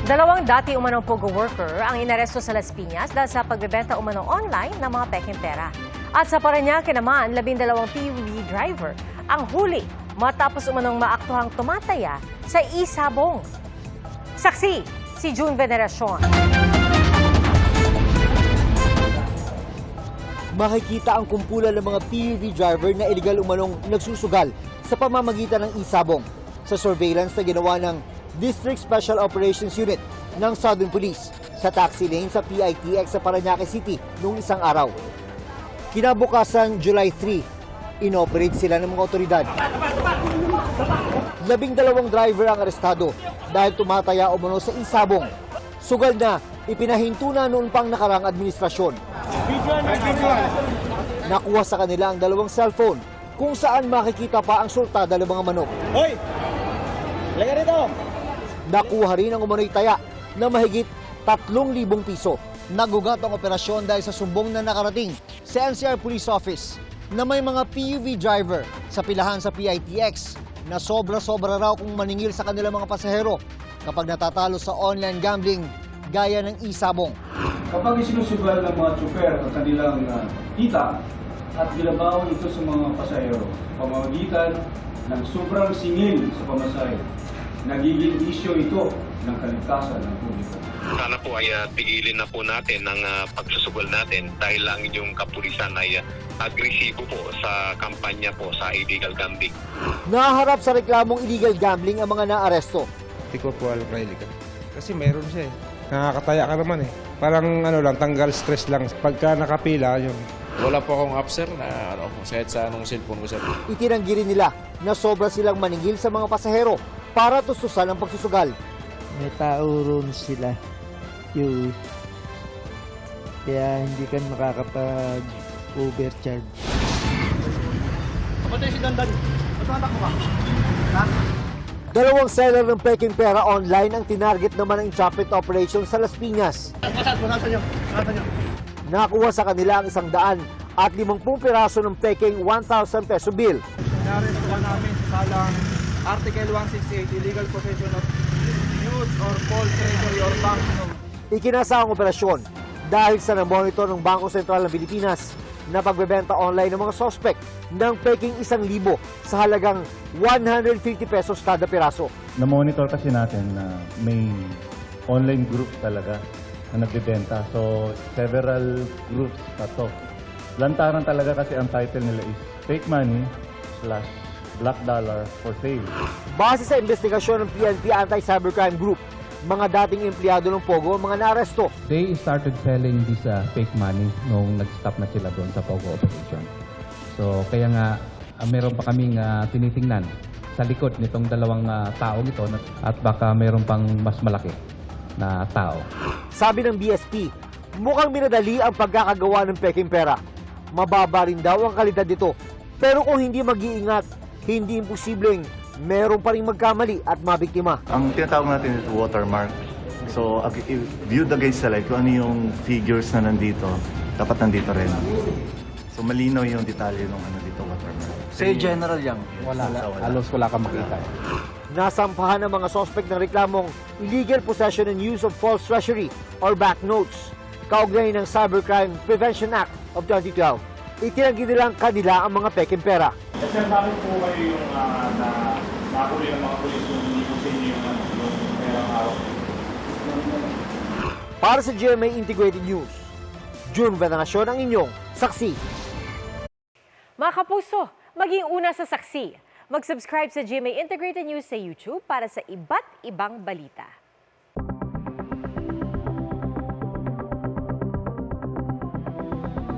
Dalawang dati umanong pogo worker ang inaresto sa Las Piñas dahil sa pagbebenta umanong online ng mga pekeng pera. At sa Parañaque naman, 12 PUV driver ang huli matapos umanong maaktuhang tumataya sa Isabong. Saksi, si June Veneracion. Makikita ang kumpulan ng mga PUV driver na illegal umanong nagsusugal sa pamamagitan ng Isabong sa surveillance na ginawa ng District Special Operations Unit ng Southern Police sa taxi lane sa PITX sa Parañaque City noong isang araw. Kinabukasan July 3, inoperate sila ng mga otoridad. 12 driver ang arestado dahil tumataya umano sa Isabong. Sugal na ipinahinto na noon pang nakarang administrasyon. Nakuha sa kanila ang 2 cellphone kung saan makikita pa ang sultada ng mga manok. Hoy! Lagay rito! Nakuha rin ang umano'y taya na mahigit 3,000 piso. Nagugat ang operasyon dahil sa sumbong na nakarating sa NCR Police Office na may mga PUV driver sa pilahan sa PITX na sobra-sobra raw kung maningil sa kanilang mga pasahero kapag natatalo sa online gambling gaya ng Isabong. Kapag isinusugal ng mga tsuper ang kanilang kita at binabaon ito sa mga pasahero, pamamagitan ng sobrang singil sa pamasahe, nagiging isyo ito ng kaligtasan ng publiko. Sana po ay tigilin na po natin ang pagsusugal natin dahil lang yung kapulisan ay agresibo po sa kampanya po sa illegal gambling. Naharap sa reklamong illegal gambling ang mga naaresto. Hindi ko po alam na illegal. Kasi meron siya eh. Nakakataya ka naman eh. Parang tanggal stress lang. Pagka nakapila, yun. Wala po akong app, sir, na kahit sa anong cellphone ko, sir. Itinanggi rin nila na sobra silang maningil sa mga pasahero para tustusan ang pagsusugal. May tao ron sila. Kaya hindi ka makakapag-overcharge. Kapatid si Dandan, matatak mo ka? Ha? 2 seller ng peking pera online ang tinarget naman ng entrapment operation sa Las Piñas. Nasaan nyo? Nakuha sa kanila ang 100 at 50 piraso ng peking 1,000 peso bill. Narestuhan namin sa salang Article 168, illegal possession of news or false treasury or bank note. Ikinasa ang operasyon dahil sa namonitor ng Bangko Sentral ng Pilipinas na pagbebenta online ng mga sospek ng peking 1,000 sa halagang 150 pesos kada piraso. Na-monitor kasi natin na may online group talaga na nagbebenta. So, several groups na to. Lantaran talaga kasi ang title nila is Fake Money / Black Dollar for Sale. Base sa investigasyon ng PNP Anti-Cybercrime Group, mga dating empleyado ng Pogo ang mga naaresto. They started selling this fake money nung nag-stop na sila doon sa Pogo operation. So kaya nga meron pa kaming tinitingnan sa likod nitong 2 taong ito at baka meron pang mas malaki na tao. Sabi ng BSP, mukhang minadali ang pagkakagawa ng peking pera. Mababa rin daw ang kalidad nito. Pero kung hindi mag-iingat, hindi imposibleng meron pa rin magkamali at mabiktima. Ang tinatawag natin is watermark. So, viewed against the light, kung ano yung figures na nandito, dapat nandito rin. So, malinaw yung detalye ng dito watermark. Say general yan. Wala. Halos wala kang makita. Nasampahan ng mga sospek ng reklamong illegal possession and use of false treasury or banknotes, kaugnay ng Cybercrime Prevention Act of 2012. Itinanggi nilang kanila ang mga peking pera. Sir, bakit po kayo yung nakuli ng mga pulis yung hindi po sa inyo yung perang araw? Para sa GMA Integrated News, June Veneracion ang inyong saksi. Mga kapuso, maging una sa saksi. Mag-subscribe sa GMA Integrated News sa YouTube para sa iba't ibang balita.